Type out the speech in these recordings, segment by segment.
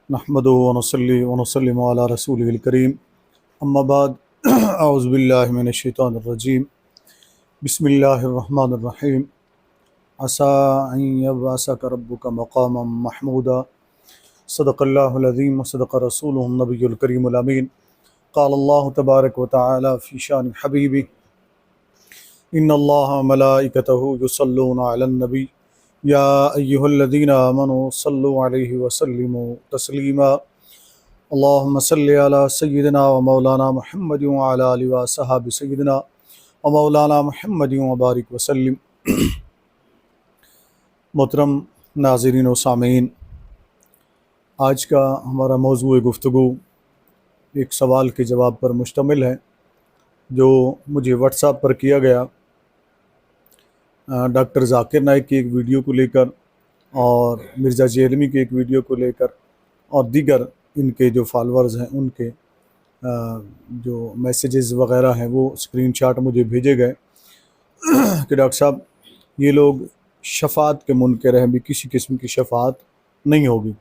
نحمدہ ونصلی ونسلم علی رسولہ الکریم اما بعد اعوذ باللہ من الشیطان الرجیم بسم اللہ الرحمن الرحیم عسیٰ ان یبعثک ربک مقاما محمودا صدق اللہ العظیم وصدق رسولہ النبی الکریم الامین قال اللہ تبارک وتعالی فی شان حبیبہ ان اللہ ملائکتہ یصلون علی النبی یا ایہا الذین آمنوا صلوا علیہ وسلموا تسلیما اللہم صلی علی سیدنا و مولانا محمد وعلی آلہ وصحبہ سیدنا و مولانا محمد وبارک وسلم۔ محترم ناظرین و سامعین، آج کا ہمارا موضوع گفتگو ایک سوال کے جواب پر مشتمل ہے جو مجھے واٹس ایپ پر کیا گیا ڈاکٹر ذاکر نائک کی ایک ویڈیو کو لے کر اور مرزا جہلمی کی ایک ویڈیو کو لے کر اور دیگر ان کے جو فالورز ہیں ان کے جو میسیجز وغیرہ ہیں وہ اسکرین شاٹ مجھے بھیجے گئے کہ ڈاکٹر صاحب یہ لوگ شفاعت کے منکر ہیں، بھی کسی قسم کی شفاعت نہیں ہوگی۔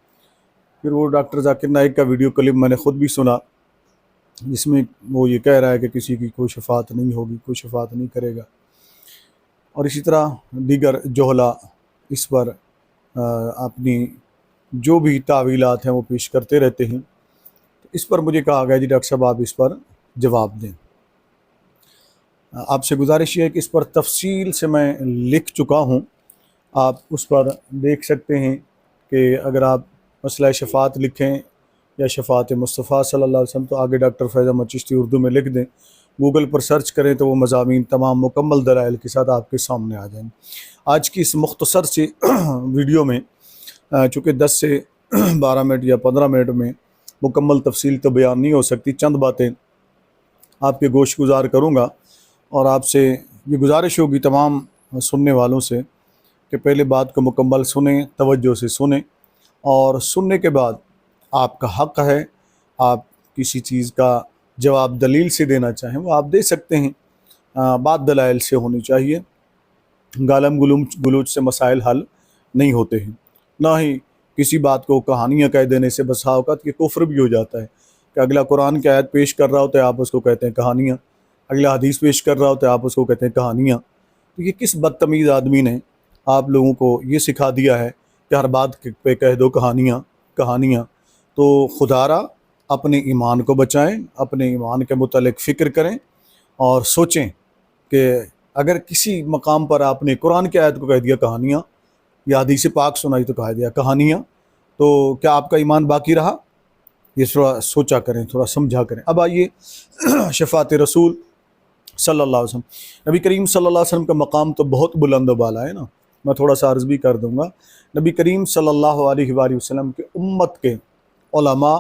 پھر وہ ڈاکٹر ذاکر نائک کا ویڈیو کلپ میں نے خود بھی سنا جس میں وہ یہ کہہ رہا ہے کہ کسی کی کوئی شفاعت نہیں ہوگی، کوئی شفاعت نہیں کرے گا، اور اسی طرح دیگر جہلا اس پر اپنی جو بھی تعویلات ہیں وہ پیش کرتے رہتے ہیں۔ اس پر مجھے کہا گیا جی ڈاکٹر صاحب آپ اس پر جواب دیں۔ آپ سے گزارش یہ ہے کہ اس پر تفصیل سے میں لکھ چکا ہوں، آپ اس پر دیکھ سکتے ہیں کہ اگر آپ مسئلہ شفاعت لکھیں یا شفاعت مصطفیٰ صلی اللہ علیہ وسلم تو آگے ڈاکٹر فیض احمد چشتی اردو میں لکھ دیں، گوگل پر سرچ کریں تو وہ مضامین تمام مکمل دلائل کے ساتھ آپ کے سامنے آ جائیں۔ آج کی اس مختصر سی ویڈیو میں چونکہ 10 سے 12 منٹ یا 15 منٹ میں مکمل تفصیل تو بیان نہیں ہو سکتی، چند باتیں آپ کے گوش گزار کروں گا، اور آپ سے یہ گزارش ہوگی تمام سننے والوں سے کہ پہلے بات کو مکمل سنیں، توجہ سے سنیں، اور سننے کے بعد آپ کا حق ہے، آپ کسی چیز کا جواب دلیل سے دینا چاہیں وہ آپ دے سکتے ہیں، بات دلائل سے ہونی چاہیے۔ گالم گلوچ سے مسائل حل نہیں ہوتے ہیں، نہ ہی کسی بات کو کہانیاں کہہ دینے سے بسا اوقات کہ کفر بھی ہو جاتا ہے کہ اگلا قرآن کی آیت پیش کر رہا ہوتا ہے آپ اس کو کہتے ہیں کہانیاں، اگلا حدیث پیش کر رہا ہوتا ہے آپ اس کو کہتے ہیں کہانیاں۔ تو یہ کس بدتمیز آدمی نے آپ لوگوں کو یہ سکھا دیا ہے کہ ہر بات پہ کہہ دو کہانیاں کہانیاں؟ تو خدا را اپنے ایمان کو بچائیں، اپنے ایمان کے متعلق فکر کریں اور سوچیں کہ اگر کسی مقام پر آپ نے قرآن کی آیت کو کہہ دیا کہانیاں یا حدیث پاک سنائی تو کہہ دیا کہانیاں، تو کیا آپ کا ایمان باقی رہا؟ یہ تھوڑا سوچا کریں، تھوڑا سمجھا کریں۔ اب آئیے شفاعت رسول صلی اللہ علیہ وسلم، نبی کریم صلی اللہ علیہ وسلم کا مقام تو بہت بلند و بالا ہے نا، میں تھوڑا سا عرض بھی کر دوں گا۔ نبی کریم صلی اللہ علیہ وآلہ وسلم کے امت کے علماء،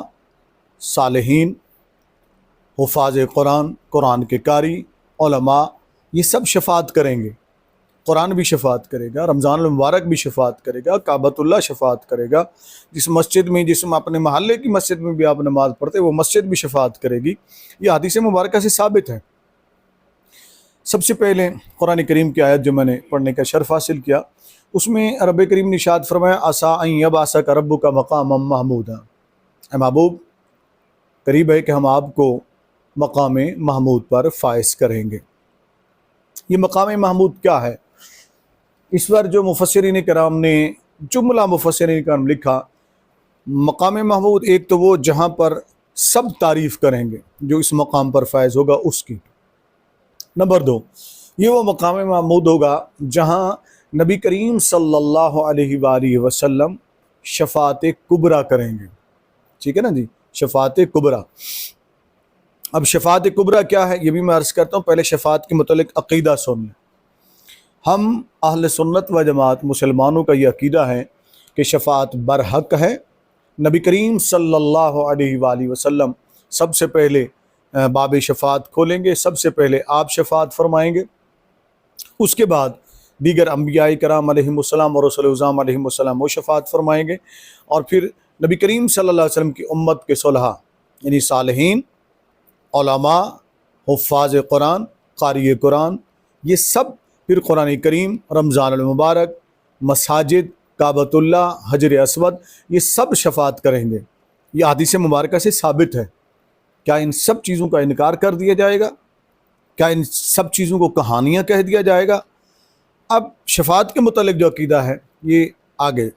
صالحین، حفاظ قرآن، قرآن کے قاری، علماء، یہ سب شفاعت کریں گے۔ قرآن بھی شفاعت کرے گا، رمضان المبارک بھی شفاعت کرے گا، کعبۃ اللہ شفاعت کرے گا، جس مسجد میں اپنے محلے کی مسجد میں بھی آپ نماز پڑھتے وہ مسجد بھی شفاعت کرے گی۔ یہ حدیث مبارکہ سے ثابت ہے۔ سب سے پہلے قرآن کریم کی آیت جو میں نے پڑھنے کا شرف حاصل کیا، اس میں رب کریم نے ارشاد فرمایا عسیٰ ان یبعثک ربک مقاما محمودا، اے محبوب قریب ہے کہ ہم آپ کو مقام محمود پر فائز کریں گے۔ یہ مقام محمود کیا ہے؟ اس پر جو مفسرین کرام نے جملہ مفسرین کرام لکھا، مقام محمود ایک تو وہ جہاں پر سب تعریف کریں گے جو اس مقام پر فائز ہوگا اس کی۔ نمبر 2، یہ وہ مقام محمود ہوگا جہاں نبی کریم صلی اللہ علیہ وآلہ وسلم شفاعت کبریٰ کریں گے۔ ٹھیک ہے نا جی، شفاعت کبریٰ۔ اب شفاعت کبریٰ کیا ہے یہ بھی میں عرض کرتا ہوں، پہلے شفاعت کے متعلق عقیدہ سن لیں۔ ہم اہل سنت و جماعت مسلمانوں کا یہ عقیدہ ہے کہ شفاعت برحق ہے۔ نبی کریم صلی اللہ علیہ وآلہ وسلم سب سے پہلے باب شفاعت کھولیں گے، سب سے پہلے آپ شفاعت فرمائیں گے، اس کے بعد دیگر انبیاء کرام علیہم السلام اور رسول اعظام علیہم السلام وہ شفاعت فرمائیں گے، اور پھر نبی کریم صلی اللہ علیہ وسلم کی امت کے صلحاء یعنی صالحین، علماء، حفاظ قرآن، قاری قرآن، یہ سب پھر قرآن کریم، رمضان المبارک، مساجد، کعبۃ اللہ، حجر اسود، یہ سب شفاعت کریں گے۔ یہ حدیث مبارکہ سے ثابت ہے۔ کیا ان سب چیزوں کا انکار کر دیا جائے گا؟ کیا ان سب چیزوں کو کہانیاں کہہ دیا جائے گا؟ اب شفاعت کے متعلق جو عقیدہ ہے یہ آگے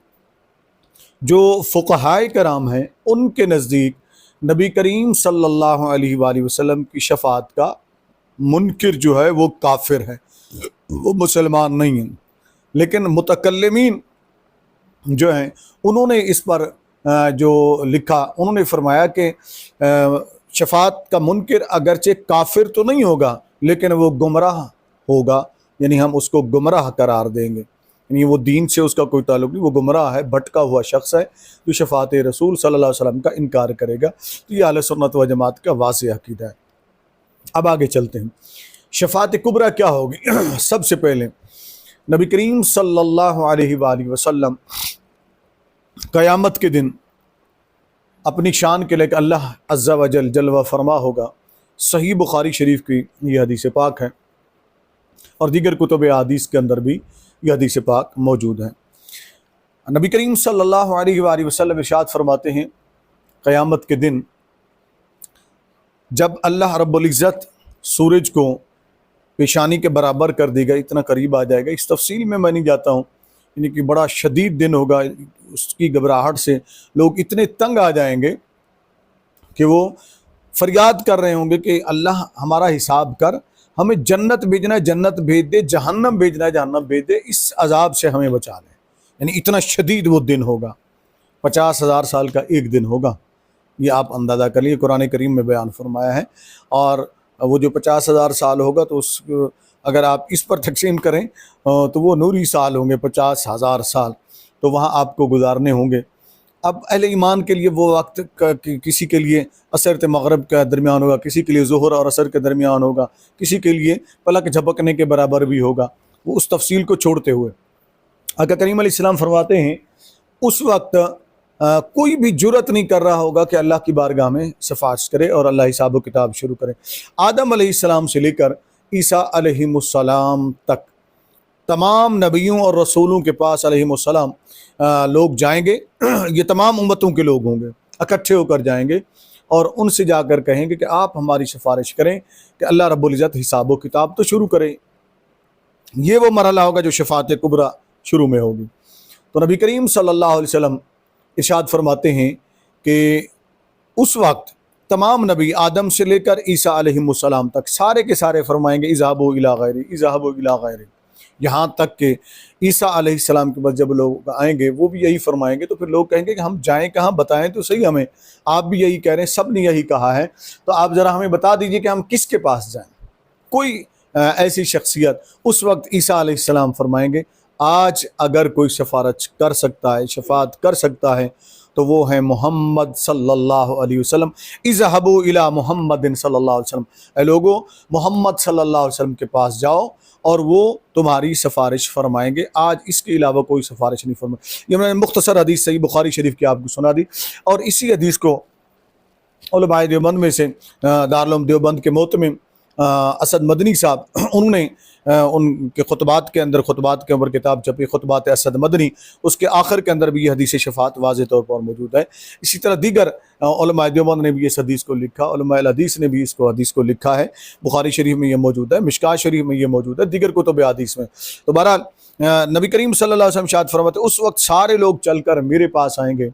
جو فقہائے کرام ہیں ان کے نزدیک نبی کریم صلی اللہ علیہ وآلہ وسلم کی شفاعت کا منکر جو ہے وہ کافر ہے، وہ مسلمان نہیں ہیں۔ لیکن متکلمین جو ہیں انہوں نے اس پر جو لکھا، انہوں نے فرمایا کہ شفاعت کا منکر اگرچہ کافر تو نہیں ہوگا لیکن وہ گمراہ ہوگا، یعنی ہم اس کو گمراہ قرار دیں گے، یعنی وہ دین سے اس کا کوئی تعلق نہیں، وہ گمراہ ہے، بھٹکا ہوا شخص ہے جو شفاعت رسول صلی اللہ علیہ وسلم کا انکار کرے گا۔ تو یہ اہل سنت و جماعت کا واضح عقیدہ ہے۔ اب آگے چلتے ہیں، شفاعت کبریٰ کیا ہوگی؟ سب سے پہلے نبی کریم صلی اللہ علیہ وآلہ وسلم قیامت کے دن اپنی شان کے لے کے اللہ عز و جل جلوہ فرما ہوگا۔ صحیح بخاری شریف کی یہ حدیث پاک ہے اور دیگر کتب احادیث کے اندر بھی یہ حدیث پاک موجود ہے۔ نبی کریم صلی اللہ علیہ وآلہ وسلم ارشاد فرماتے ہیں قیامت کے دن جب اللہ رب العزت سورج کو پیشانی کے برابر کر دے گا، اتنا قریب آ جائے گا، اس تفصیل میں نہیں جاتا ہوں، یعنی کہ بڑا شدید دن ہوگا، اس کی گھبراہٹ سے لوگ اتنے تنگ آ جائیں گے کہ وہ فریاد کر رہے ہوں گے کہ اللہ ہمارا حساب کر، ہمیں جنت بھیجنا ہے جنت بھیج دے، جہنم بھیجنا ہے جہنم بھیج دے، اس عذاب سے ہمیں بچا لے۔ یعنی اتنا شدید وہ دن ہوگا، 50,000 سال کا ایک دن ہوگا، یہ آپ اندازہ کر لیے، قرآن کریم میں بیان فرمایا ہے۔ اور وہ جو 50,000 سال ہوگا تو اس اگر آپ اس پر تقسیم کریں تو وہ نوری سال ہوں گے، 50,000 سال تو وہاں آپ کو گزارنے ہوں گے۔ اب اہل ایمان کے لیے وہ وقت کسی کے لیے عصر مغرب کا درمیان ہوگا، کسی کے لیے ظہر اور عصر کے درمیان ہوگا، کسی کے لیے پلک جھپکنے کے برابر بھی ہوگا، وہ اس تفصیل کو چھوڑتے ہوئے آقا کریم علیہ السلام فرماتے ہیں اس وقت کوئی بھی جرت نہیں کر رہا ہوگا کہ اللہ کی بارگاہ میں شفاعت کرے اور اللہ حساب و کتاب شروع کرے۔ آدم علیہ السلام سے لے کر عیسیٰ علیہ السلام تک تمام نبیوں اور رسولوں کے پاس علیہ السلام لوگ جائیں گے، یہ تمام امتوں کے لوگ ہوں گے، اکٹھے ہو کر جائیں گے اور ان سے جا کر کہیں گے کہ آپ ہماری سفارش کریں کہ اللہ رب العزت حساب و کتاب تو شروع کرے۔ یہ وہ مرحلہ ہوگا جو شفاعت کبریٰ شروع میں ہوگی۔ تو نبی کریم صلی اللہ علیہ وسلم ارشاد فرماتے ہیں کہ اس وقت تمام نبی آدم سے لے کر عیسیٰ علیہ السلام تک سارے کے سارے فرمائیں گے اذهبوا الی غیری، اذهبوا الی غیری، یہاں تک کہ عیسیٰ علیہ السلام کے بعد جب لوگ آئیں گے وہ بھی یہی فرمائیں گے، تو پھر لوگ کہیں گے کہ ہم جائیں کہاں، بتائیں تو صحیح ہمیں، آپ بھی یہی کہہ رہے ہیں، سب نے یہی کہا ہے، تو آپ ذرا ہمیں بتا دیجئے کہ ہم کس کے پاس جائیں۔ کوئی ایسی شخصیت اس وقت عیسیٰ علیہ السلام فرمائیں گے آج اگر کوئی شفاعت کر سکتا ہے تو وہ ہے محمد صلی اللہ علیہ وسلم۔ اذهبوا الی محمد صلی اللہ علیہ وسلم، اے لوگو محمد صلی اللہ علیہ وسلم کے پاس جاؤ اور وہ تمہاری سفارش فرمائیں گے، آج اس کے علاوہ کوئی سفارش نہیں فرمائے۔ یہ میں نے مختصر حدیث صحیح بخاری شریف کی آپ کو سنا دی، اور اسی حدیث کو علماء دیوبند میں سے دارالعلوم دیوبند کے محتمم اسد مدنی صاحب، انہوں نے ان کے خطبات کے اوپر کتاب چھپی خطبات اسد مدنی، اس کے آخر کے اندر بھی یہ حدیث شفاعت واضح طور پر موجود ہے۔ اسی طرح دیگر علماء دیوبند نے بھی اس حدیث کو لکھا، علماء الحدیث نے بھی اس حدیث کو لکھا ہے، بخاری شریف میں یہ موجود ہے، مشکاۃ شریف میں یہ موجود ہے، دیگر کتب حدیث میں۔ تو بہرحال نبی کریم صلی اللہ علیہ وسلم ارشاد فرماتے اس وقت سارے لوگ چل کر میرے پاس آئیں گے،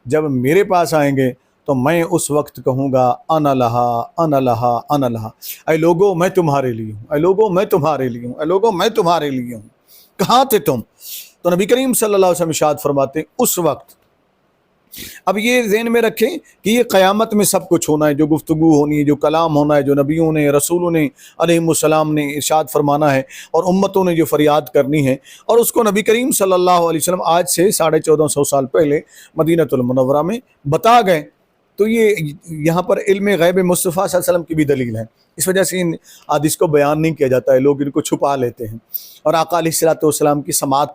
جب میرے پاس آئیں گے تو میں اس وقت کہوں گا انا لہا انا لہا انا لہا، اے لوگو میں تمہارے لیے ہوں، اے لوگو میں تمہارے لیے ہوں، اے لوگو میں تمہارے لیے ہوں، کہاں تھے تم؟ تو نبی کریم صلی اللہ علیہ وسلم ارشاد فرماتے ہیں اس وقت، اب یہ ذہن میں رکھیں کہ یہ قیامت میں سب کچھ ہونا ہے، جو گفتگو ہونی ہے، جو کلام ہونا ہے، جو نبیوں نے رسولوں نے علیہ السلام نے ارشاد فرمانا ہے اور امتوں نے جو فریاد کرنی ہے، اور اس کو نبی کریم صلی اللہ علیہ وسلم آج سے 1450 سال پہلے مدینہ المنورہ میں بتا گئے۔ تو یہ یہاں پر علم غیب مصطفیٰ صلی اللہ علیہ وسلم کی بھی دلیل ہے، اس وجہ سے ان حدیث کو بیان نہیں کیا جاتا ہے، لوگ ان کو چھپا لیتے ہیں، اور آقا علیہ السلام کی سماعت،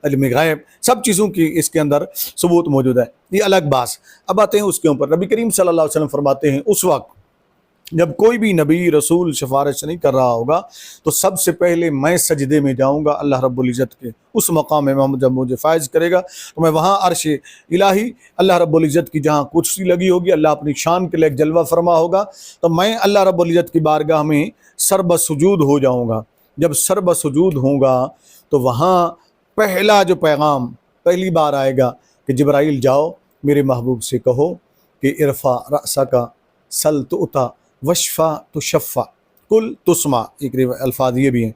علم غیب، سب چیزوں کی اس کے اندر ثبوت موجود ہے، یہ الگ بات۔ اب آتے ہیں اس کے اوپر، نبی کریم صلی اللہ علیہ وسلم فرماتے ہیں اس وقت جب کوئی بھی نبی رسول سفارش نہیں کر رہا ہوگا تو سب سے پہلے میں سجدے میں جاؤں گا اللہ رب العزت کے اس مقام میں، جب مجھے فائز کرے گا تو میں وہاں عرش الہی اللہ رب العزت کی جہاں کرسی لگی ہوگی، اللہ اپنی شان کے لیے ایک جلوہ فرما ہوگا، تو میں اللہ رب العزت کی بارگاہ میں سربہ سجود ہو جاؤں گا۔ جب سربہ سجود ہوں گا تو وہاں پہلا جو پیغام پہلی بار آئے گا کہ جبرائیل جاؤ میرے محبوب سے کہو کہ ارفع رأسک سل تؤطا وشفا تشفع کل تسمع، ایک الفاظ یہ بھی ہیں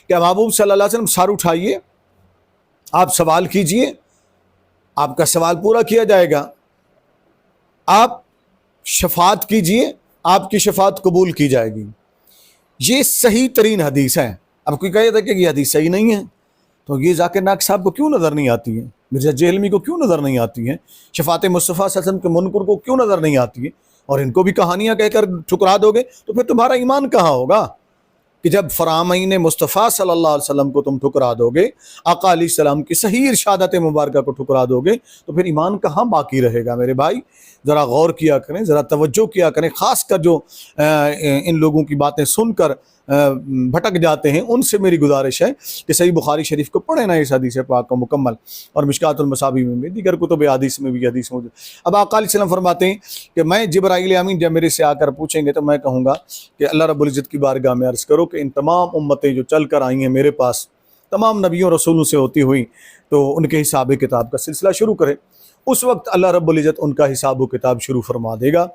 کہ محبوب صلی اللہ علیہ وسلم سر اٹھائیے، آپ سوال کیجئے، آپ کا سوال پورا کیا جائے گا، آپ شفاعت کیجئے، آپ کی شفاعت قبول کی جائے گی۔ یہ صحیح ترین حدیث ہے۔ اب کوئی کہے تھا کہ یہ حدیث صحیح نہیں ہے تو یہ ذاکر نائک صاحب کو کیوں نظر نہیں آتی ہے، مرزا جہلمی کو کیوں نظر نہیں آتی ہے، شفاعت مصطفیٰ صلی اللہ علیہ وسلم کے منکر کو کیوں نظر نہیں آتی ہے، اور ان کو بھی کہانیاں کہہ کر ٹھکرا دو گے تو پھر تمہارا ایمان کہاں ہوگا؟ کہ جب فرامین مصطفیٰ صلی اللہ علیہ وسلم کو تم ٹھکرا دو گے، آقا علیہ السلام کی صحیح ارشادات مبارکہ کو ٹھکرا دو گے تو پھر ایمان کہاں باقی رہے گا؟ میرے بھائی ذرا غور کیا کریں، ذرا توجہ کیا کریں، خاص کر جو ان لوگوں کی باتیں سن کر بھٹک جاتے ہیں ان سے میری گزارش ہے کہ صحیح بخاری شریف کو پڑھیں نا اس حدیث پاک کو مکمل، اور مشکات المصابیح میں بھی، دیگر کتب حدیث میں بھی حدیث موجود۔ اب آقا علیہ السلام فرماتے ہیں کہ میں جبرائیل امین جب میرے سے آ کر پوچھیں گے تو میں کہوں گا کہ اللہ رب العزت کی بارگاہ میں عرض کرو کہ ان تمام امتیں جو چل کر آئی ہیں میرے پاس، تمام نبیوں رسولوں سے ہوتی ہوئی، تو ان کے حساب کتاب کا سلسلہ شروع کرے۔ اس وقت اللہ رب العزت ان کا حساب و کتاب شروع فرما دے گا۔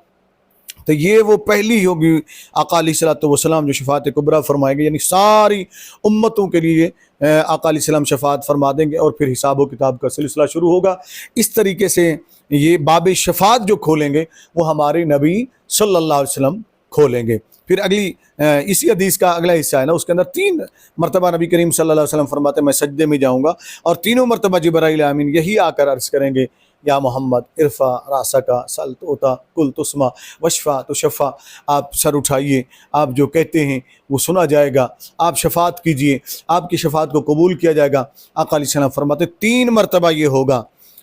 تو یہ وہ پہلی ہوگی آقا علیہ السلام جو شفاعت کبریٰ فرمائیں گے، یعنی ساری امتوں کے لیے آقا علیہ السلام شفاعت فرما دیں گے، اور پھر حساب و کتاب کا سلسلہ شروع ہوگا۔ اس طریقے سے یہ باب شفاعت جو کھولیں گے وہ ہمارے نبی صلی اللہ علیہ وسلم کھولیں گے۔ پھر اگلی اسی حدیث کا اگلا حصہ ہے نا، اس کے اندر 3 مرتبہ نبی کریم صلی اللہ علیہ وسلم فرماتے ہیں میں سجدے میں جاؤں گا، اور تینوں مرتبہ جبرائیل امین یہی آ کر عرض کریں گے یا محمد ارفع رأسک سل تؤطا کل تسمع وشفع تشفع، آپ سر اٹھائیے، آپ جو کہتے ہیں وہ سنا جائے گا، آپ شفاعت کیجئے، آپ کی شفاعت کو قبول کیا جائے گا۔ آقا علیہ السلام فرماتے 3 مرتبہ یہ ہوگا،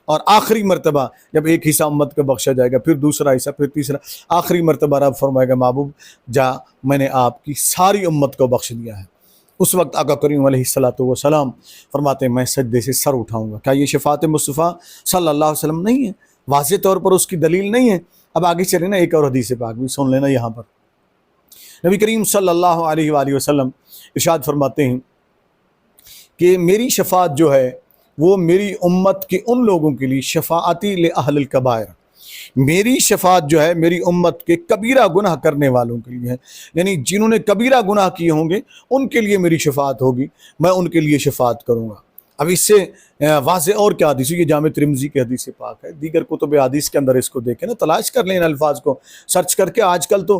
اور آخری مرتبہ جب ایک حصہ امت کو بخشا جائے گا، پھر دوسرا حصہ، پھر تیسرا، آخری مرتبہ رب فرمائے گا محبوب جا میں نے آپ کی ساری امت کو بخش دیا ہے۔ اس وقت آقا کریم علیہ السلام فرماتے ہیں میں سجدے سے سر اٹھاؤں گا۔ کیا یہ شفاعت مصطفیٰ صلی اللہ علیہ وسلم نہیں ہے؟ واضح طور پر اس کی دلیل نہیں ہے؟ اب آگے چلیں نا، ایک اور حدیث پاک بھی سن لینا۔ یہاں پر نبی کریم صلی اللہ علیہ وآلہ وسلم ارشاد فرماتے ہیں کہ میری شفاعت جو ہے وہ میری امت کے ان لوگوں کے لیے شفاعتی لأہل الکبائر، میری شفاعت جو ہے میری امت کے کبیرہ گناہ کرنے والوں کے لیے ہے، یعنی جنہوں نے کبیرہ گناہ کیے ہوں گے ان کے لیے میری شفاعت ہوگی، میں ان کے لیے شفاعت کروں گا۔ اب اس سے واضح اور کیا حدیث ہے؟ یہ جامع ترمذی کی حدیث پاک ہے، دیگر کتب حدیث کے اندر اس کو دیکھیں نا، تلاش کر لیں ان الفاظ کو سرچ کر کے۔ آج کل تو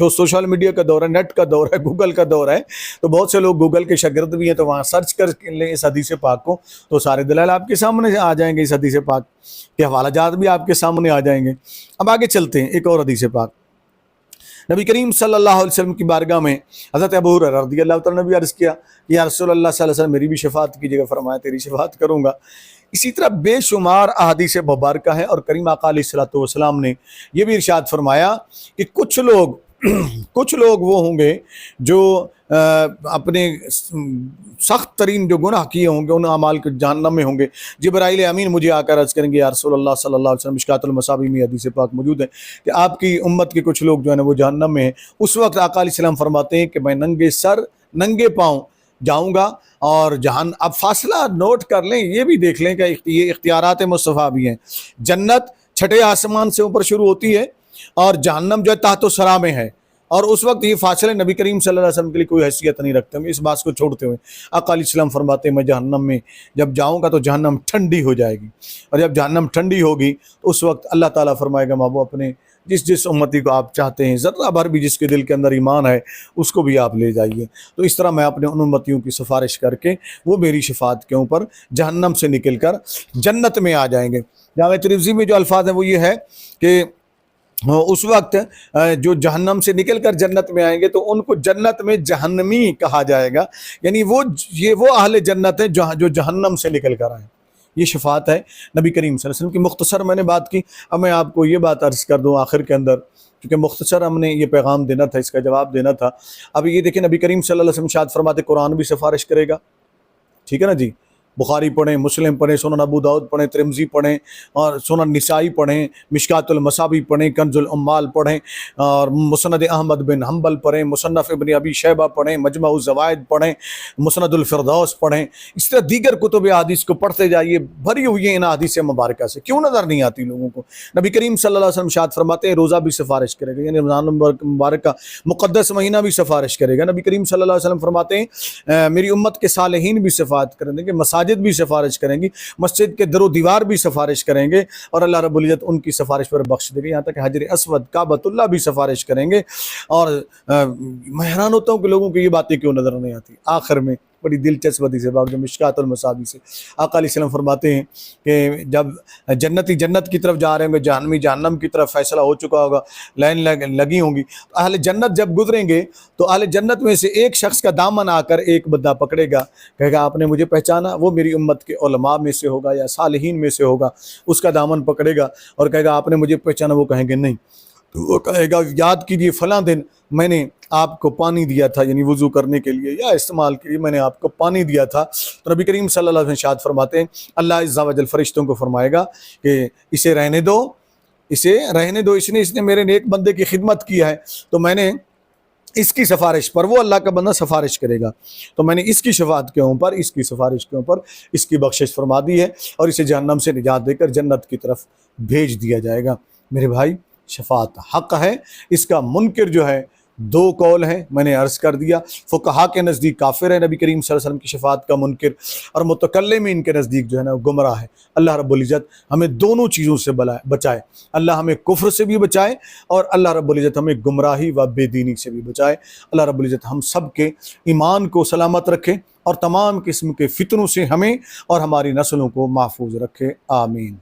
سوشل میڈیا کا دور ہے، نیٹ کا دور ہے، گوگل کا دور ہے، تو بہت سے لوگ گوگل کے شاگرد بھی ہیں، تو وہاں سرچ کر لیں اس حدیث پاک کو تو سارے دلائل آپ کے سامنے آ جائیں گے، اس حدیث پاک کے حوالہ جات بھی آپ کے سامنے آ جائیں گے۔ اب آگے چلتے ہیں، ایک اور حدیث پاک نبی کریم صلی اللہ علیہ وسلم کی بارگاہ میں حضرت ابو ہریرہ رضی اللہ تعالیٰ نے بھی عرض کیا یا رسول اللہ صلی اللہ علیہ وسلم میری بھی شفاعت کیجیے گا، فرمایا تیری شفاعت کروں گا۔ اسی طرح بے شمار احادیث مبارکہ ہیں، اور کریم آقا علیہ السلام نے یہ بھی ارشاد فرمایا کہ کچھ لوگ وہ ہوں گے جو اپنے سخت ترین جو گناہ کیے ہوں گے ان اعمال کے جہنم میں ہوں گے۔ جبرائیل امین مجھے آ کر عرض کریں گے یا رسول اللہ صلی اللہ علیہ وسلم، مشکات المصابیح میں حدیث پاک موجود ہے کہ آپ کی امت کے کچھ لوگ جو ہے نا وہ جہنم میں ہیں۔ اس وقت آقا علیہ السلام فرماتے ہیں کہ میں ننگے سر ننگے پاؤں جاؤں گا، اور اب فاصلہ نوٹ کر لیں، یہ بھی دیکھ لیں کہ یہ اختیارات مصطفیٰ بھی ہیں۔ جنت 6 آسمان سے اوپر شروع ہوتی ہے، اور جہنم جو ہے تحت و سرا میں ہے، اور اس وقت یہ فاصلے نبی کریم صلی اللہ علیہ وسلم کے لیے کوئی حیثیت نہیں رکھتے ہیں۔ اس بات کو چھوڑتے ہوئے آقا علیہ السلام فرماتے ہیں میں جہنم میں جب جاؤں گا تو جہنم ٹھنڈی ہو جائے گی، اور جب جہنم ٹھنڈی ہوگی تو اس وقت اللہ تعالیٰ فرمائے گا محبوب اپنے جس امتی کو آپ چاہتے ہیں، ذرہ بھر بھی جس کے دل کے اندر ایمان ہے اس کو بھی آپ لے جائیے۔ تو اس طرح میں اپنے ان امتیوں کی سفارش کر کے وہ میری شفاعت کے اوپر جہنم سے نکل کر جنت میں آ جائیں گے۔ جامع ترمذی میں جو الفاظ ہیں وہ یہ ہے کہ اس وقت جو جہنم سے نکل کر جنت میں آئیں گے تو ان کو جنت میں جہنمی کہا جائے گا، یعنی وہ اہل جنت ہیں جو جہنم سے نکل کر آئیں، یہ شفاعت ہے نبی کریم صلی اللہ علیہ وسلم کی۔ مختصر میں نے بات کی، اب میں آپ کو یہ بات عرض کر دوں آخر کے اندر، کیونکہ مختصر ہم نے یہ پیغام دینا تھا، اس کا جواب دینا تھا۔ اب یہ دیکھیں نبی کریم صلی اللہ علیہ وسلم ارشاد فرماتے قرآن بھی سفارش کرے گا، ٹھیک ہے نا جی، بخاری پڑھیں، مسلم پڑھیں، سنن ابو داؤد پڑھیں، ترمذی پڑھیں، اور سنن نسائی پڑھیں، مشکات المصابیح پڑھیں، کنز العمال پڑھیں، اور مسند احمد بن حنبل پڑھیں، مصنف ابن ابی شیبہ پڑھیں، مجمع الزوائد پڑھیں، مسند الفردوس پڑھیں، اس طرح دیگر کتب احادیث کو پڑھتے جائیے، بھری ہوئی ہیں ان احادیث مبارکہ سے۔ کیوں نظر نہیں آتی لوگوں کو؟ نبی کریم صلی اللہ علیہ وسلم ارشاد فرماتے ہیں روزہ بھی سفارش کرے گا، یعنی رمضان مبارک کا مقدس مہینہ بھی سفارش کرے گا۔ نبی کریم صلی اللہ علیہ وسلم فرماتے ہیں میری امت کے صالحین بھی شفاعت کریں گے، مساجد بھی سفارش کریں گی، مسجد کے در و دیوار بھی سفارش کریں گے، اور اللہ رب العزت ان کی سفارش پر بخش دے گا، یہاں تک کہ حجر اسود کعبۃ اللہ بھی سفارش کریں گے۔ اور میں حیران ہوتا ہوں کہ لوگوں کو یہ باتیں کیوں نظر نہیں آتی۔ آخر میں بڑی دلچسپ حدیث ہے جو مشکات المصابیح سے آقا علیہ السلام فرماتے ہیں کہ جب جنتی جنت کی طرف جا رہے ہوں گے، جہنمی جہنم کی طرف، فیصلہ ہو چکا ہوگا، لائن لگی ہوں گی، اہل جنت جب گزریں گے تو اہل جنت میں سے ایک شخص کا دامن آ کر ایک بندہ پکڑے گا، کہے گا آپ نے مجھے پہچانا؟ وہ میری امت کے علماء میں سے ہوگا یا صالحین میں سے ہوگا، اس کا دامن پکڑے گا اور کہے گا آپ نے مجھے پہچانا؟ وہ کہیں گے نہیں، تو وہ کہے گا یاد کیجیے فلاں دن میں نے آپ کو پانی دیا تھا، یعنی وضو کرنے کے لیے یا استعمال کے لیے میں نے آپ کو پانی دیا تھا۔ تو نبی کریم صلی اللہ علیہ وسلم ارشاد فرماتے ہیں اللہ عز و جل فرشتوں کو فرمائے گا کہ اسے رہنے دو، اسے رہنے دو، اس نے میرے نیک بندے کی خدمت کی ہے، تو میں نے اس کی سفارش پر، وہ اللہ کا بندہ سفارش کرے گا، تو میں نے اس کی شفاعت کے اوپر، اس کی سفارش کے اوپر اس کی بخشش فرما دی ہے، اور اسے جہنم سے نجات دے کر جنت کی طرف بھیج دیا جائے گا۔ میرے بھائی شفاعت حق ہے، اس کا منکر جو ہے دو قول ہیں، میں نے عرض کر دیا، فقہا کے نزدیک کافر ہے نبی کریم صلی اللہ علیہ وسلم کی شفاعت کا منکر، اور متکلمین کے نزدیک جو ہے نا وہ گمراہ ہے۔ اللہ رب العزت ہمیں دونوں چیزوں سے بچائے، اللہ ہمیں کفر سے بھی بچائے، اور اللہ رب العزت ہمیں گمراہی و بے دینی سے بھی بچائے۔ اللہ رب العزت ہم سب کے ایمان کو سلامت رکھے، اور تمام قسم کے فتنوں سے ہمیں اور ہماری نسلوں کو محفوظ رکھے، آمین۔